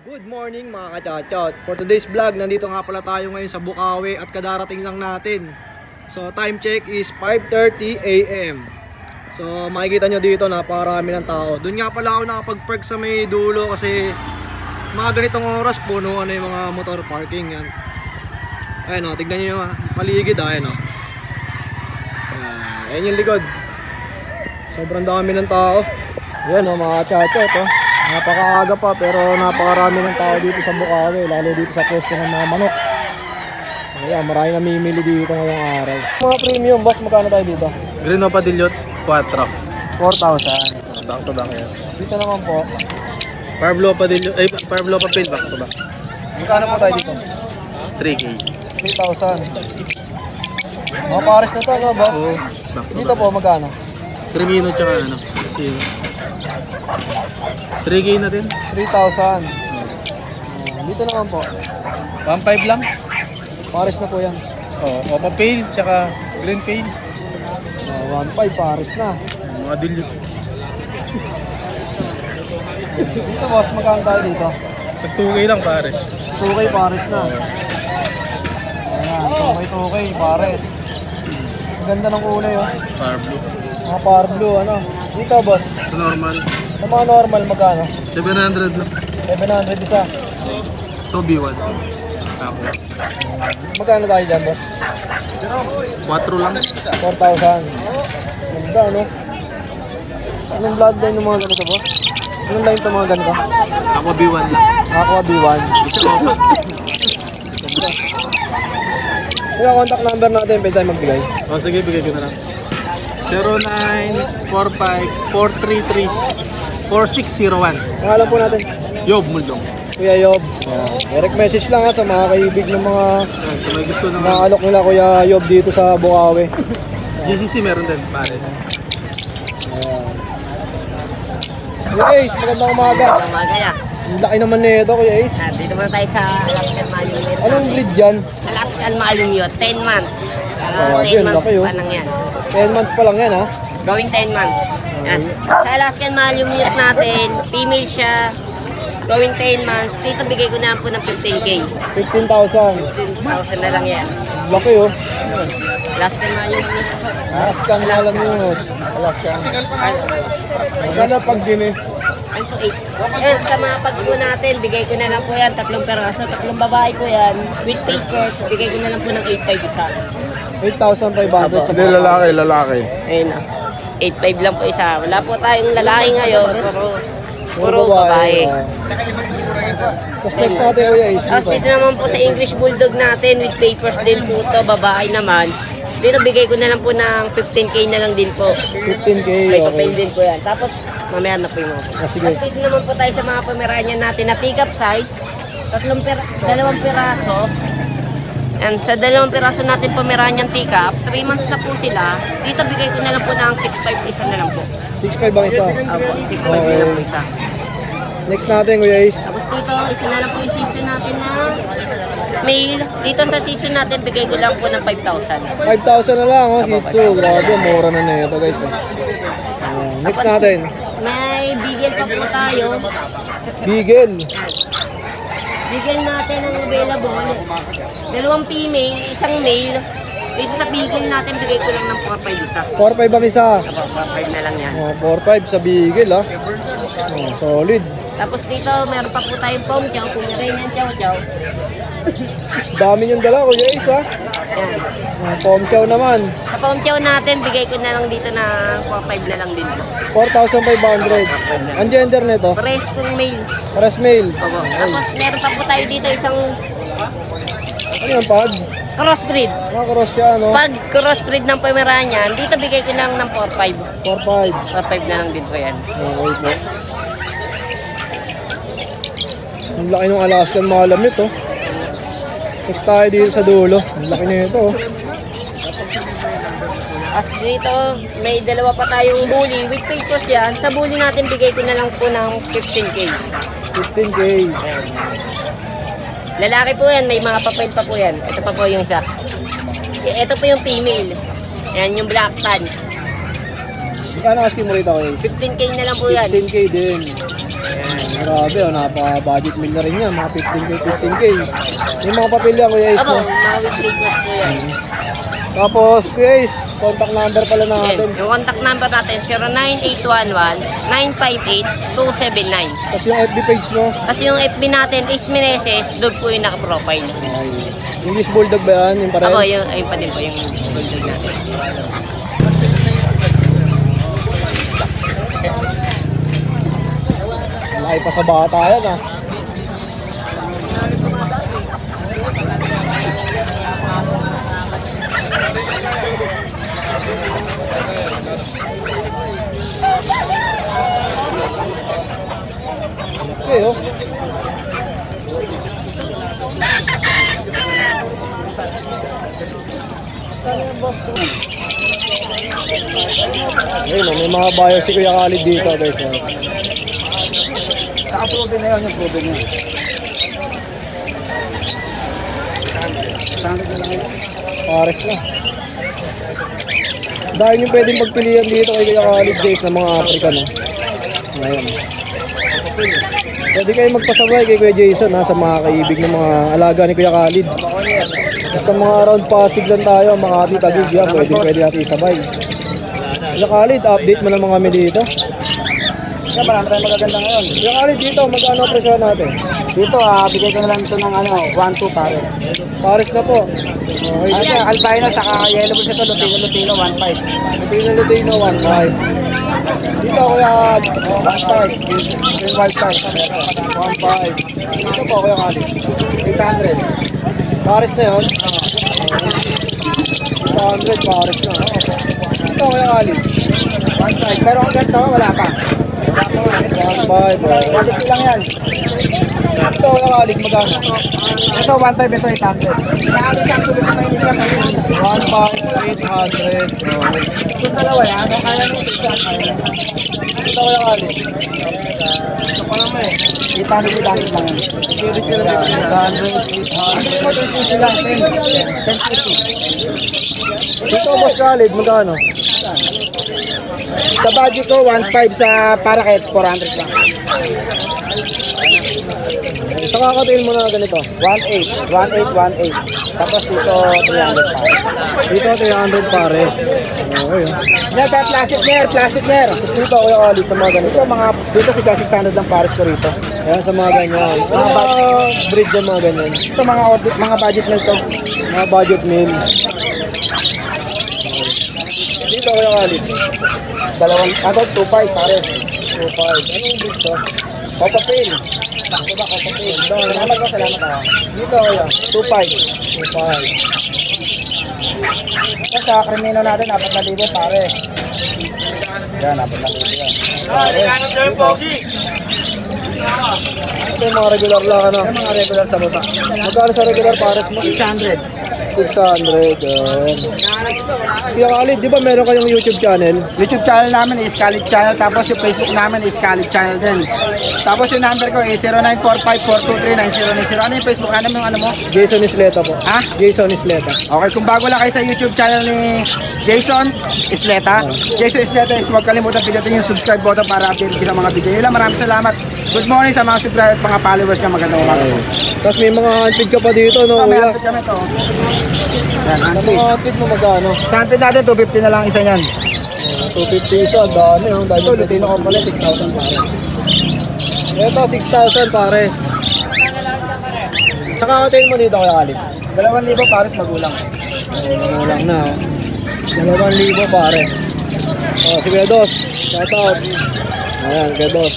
Good morning mga kachachot. For today's vlog, nandito nga pala tayo ngayon sa Bukawi at kadarating lang natin. So time check is 5:30 AM. So makikita nyo dito napakarami ng tao. Doon nga pala ako nakapag-park sa may dulo kasi mga ganitong oras puno na yung mga motor parking yan. Ayun o, tignan nyo yung paligid. Ayun o. Ayan yung likod. Sobrang dami ng tao. Ayan o mga kachachot o. Napakaaga pa pero napakarami ng tao dito sa Bukawi, lalo dito sa pwesto ng mga manok. Ayan, marami namimili dito ngayong araw. Mga premium, boss, magkano tayo dito? Green Padillot 4. 4,000. Back to back yan. Dito naman po. Parblo Padillot, Parblo Papel back to back. Magkano po tayo dito? 3K. 3,000. Mga pares na to, no, boss? Oo, back to Dito back. po, magkano? Crimino tsaka ano. Kasi 3K na din. 3,000. Dito naman po. 1.5 lang. Pares na po yan. Oo, Opa Pale tsaka Green Pale. 1,500 pares na. Mga dilute. Dito, boss, magkano tayo dito? Tag 2K lang pare. 2K pares na. Ayan, 2K pares. Ang ganda ng kulay, oh. Parblo. Mga power blue, ano. Dito, boss. Ito normal. Sa mga normal, magkano? 700 lang. 700 isa. 2B1. Tapos. Magkano tayo dyan, boss? 4 lang. 4,000. Ganda, ano? Anong bloodline ng mga ganito, boss? Anong line ito mga ganito? Ako B1 lang. Aqua B1. Kaya contact number natin, pwede tayo magbigay. O sige, bigay ko na lang. 0945-433-4601. Pangalan po natin. Yob Muldong. Kuya Yob. Direct message lang ha sa mga kaibig ng mga Yan, so may gusto naman. alok nila Kuya Yob dito sa Bukawi. GCC meron din, pares. Kuya Ace, magandang umaga. Umaga ya. Ang laki naman nito, Kuya Ace. Dito muna tayo sa Alaskan Malamute. Anong breed yan? Alaskan Malamute, 10 months. Oh, 10 yun, months laki, oh. pa lang yan. 10 months pa lang yan, ha? Going 10 months. Yan. Sa Alaskan Malamute natin, female siya. Going 10 months. Dito bigay ko na po ng 15K. 15,000. 15,000 na lang yan. Laki, oh. Alaskan Malamute. Askan na alam nyo. Magkano pag din eh? Ano to 8? And sa mga pagpo natin, bigay ko na lang po yan. 3 peraso, 3 babae po yan. With papers, bigay ko na lang po ng 8,500 isa. 8,500 sa Hindi, lalaki. Ayun na. 8,500 lang po isa. Wala po tayong lalaki ngayon. Puro babae. Tapos next natin, Kuya Ace. Tapos dito naman po sa English Bulldog natin with papers din po to, babae naman. Dito bigay ko na lang po ng 15K na lang din po. 15K, May okay. papel din po yan. Tapos mamaya na po yung mga. Sige. Tapos dito naman po tayo sa mga Pomeranian natin na pick-up size. 2 piraso. And sa 2 piraso natin Pomeranian pick-up, 3 months na po sila. Dito bigay ko na lang po ng 6,500 isa na lang po. 6,500 ang isa. Opo, 6,500 na lang po isa. Next natin, Kuya Ace. Tapos dito, isa na lang po yung season natin na male. Dito sa season natin, bigay ko lang po ng 5,000. 5,000 na lang, oh, Shih Tzu. Grabe, mura na ito, guys. Oh. Next Tapos, natin, may bigel pa po tayo. Beagle. Bigel natin ang available. 2 female, 1 male. Dito sa bigel natin, bigay ko lang ng 4,500 isa. 4,500 ang isa. 4,500 na lang yan. Oh, 4,500 sa Beagle, ha. Oh, solid. Tapos dito, meron pa po tayong pom chow, Pomeranian chow chow. Dami yung dala, Kuya Ace, ha. Yan. Pom chow naman. Sa pom chow natin, bigay ko na lang dito na 4,500 na lang din. 4,500. Ang gender nito? Pares pong male. Pares male. Opo. Tapos meron pa po tayo dito isang Ano yung pag? crossbreed. Mga cross siya, no? Pag crossbreed ng Pomeranian, dito bigay ko lang ng 4,500. 4,500. 4,500 na lang din po yan. Okay po. Ang laki ng Alaskan Malamute, oh. Next tayo dito sa dulo. Ang laki na ito, oh. As dito, may 2 pa tayong bully. With papers yan. Sa bully natin, bigay ko na lang po ng 15K. 15K. Lalaki po yan, may mga papel pa po yan. Ito pa po yung isa. Ito po yung female. Yan yung black tan. Magkano asking mo rito, guys? 15K na lang po yan. 15K din. Ayan. Grabe, oh, napaka-budget meal na rin yan. Mga 15K, 15K. Yung mga papel yan, Kuya Ace, Abo, no? mga weekly course po yan. Tapos, Kuya Ace, contact number pala natin. Yung contact number natin, 09811-958-279. Tapos yung FB page mo. Kasi yung FB natin is Meneses, doon po yung naka-profile. Ay, English Bulldog ba yan? Yung pareho? Ako, ayun pa din po yung bulldog natin. Malaki pa sa bata yan, ah. Okay, oh. Ayun, may mga buyer si Kuya Khalid dito, guys. Naka-proven na yun yung proven niya. Pares na. Dahil yung pwedeng magpilihan dito kay Kuya Khalid, guys, ng mga African, no? Ngayon. Pwede kayo magpasabay kay Kuya Jason, ha, sa mga kaibig ng mga alaga ni Kuya Khalid. Basta mga around Pasig lang tayo, mga Tagig, yan, pwede natin isabay. Kuya Khalid, update mo naman kami dito. Kaya marami tayong magaganda ngayon. Kuya Khalid, dito, magkano presyo natin? Dito, bigay ko na lang ito ng 1-2 pare. Pares na po. Okay. Ano siya, albino, saka yellow bulls ito, Lutino, 1.5. Lutino, 1.5. Dito, Kuya 1.5. Yung wild type. 1.5. Dito po, Kuya Khalid. 800. Pares na yun? 800, pares na. Dito, Kuya Khalid. 1.5. Pero ang ganito, wala pa. 1.5. Quality lang yan. Dito, Kuya Khalid, magkano? Ito, 1.5, ito 800. Nakakali siyang tulog na mainit lang ngayon. 1.5, 800. Ito dalawa yan, kung kaya nyo ito isa. Dito, Kuya Khalid. Ito pa naman eh. 800 lang yan. 10. Dito, Boss Khalid, magkano? Sa budget ko, 1.5 sa Paraket, 400 lang. Sa kakatail mo na ganito. 1.8. Tapos dito, 300 pa. Dito, 300 pares. Okay, oh. Yan, kaya plastic nair. Dito, Kuya Khalid, sa mga ganito. Dito si 600 lang pares ko rito. Ayan, sa mga ganyan. Mga breed ng mga ganyan. Ito mga budget na ito. Mga budget meal. Dito, Kuya Khalid. 2.5 pares. 2.5. Anong breed to? Copapil. Diba, Copapil. Salamat ako. Dito, Kuya. 2.5. Ito sa krimino natin, 4,000 pares. Yan, 4,000 yan. Ito yung mga regular lang, ano? Yan mga regular sa baba. Magkano sa regular pares mo? 600. 600. Kuya Khalid, di ba meron kayong YouTube channel? YouTube channel namin is Khalid Channel. Tapos yung Facebook namin is Khalid Channel din. Tapos yung number ko is 0945-423-9090. Ano yung Facebook namin yung ano mo? Jason Isleta po. Ha? Jason Isleta. Okay, kung bago lang kayo sa YouTube channel ni Jason Isleta, Jason Isleta is huwag kalimutan pindutin yung subscribe button para update sa mga video nila. Maraming salamat. Good morning sa mga subscribe at mga followers niya. Magandang umaga. Tapos may mga handpid ka pa dito, no, May Kuya? outfit kami to. Yan, Sa handpid. mga handpid mo magkano? Sa handpid natin, 250 na lang isa niyan. 250 isa, dami, oh. Dahil yung Lutino ko pala, 6,000 pares. Ito, 6,000 pares. Sa kakatail mo dito, Kuya Khalid? 2,000 pares magulang. Magulang na, oh. 2,000 pares. Oh, si Kuya Dos. Shout out. Ayan, Kuya Dos.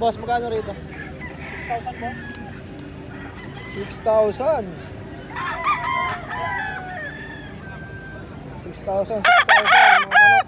boss, magkano rito? 6,000 po. 6,000. 6,000, 6,000. Mga manok.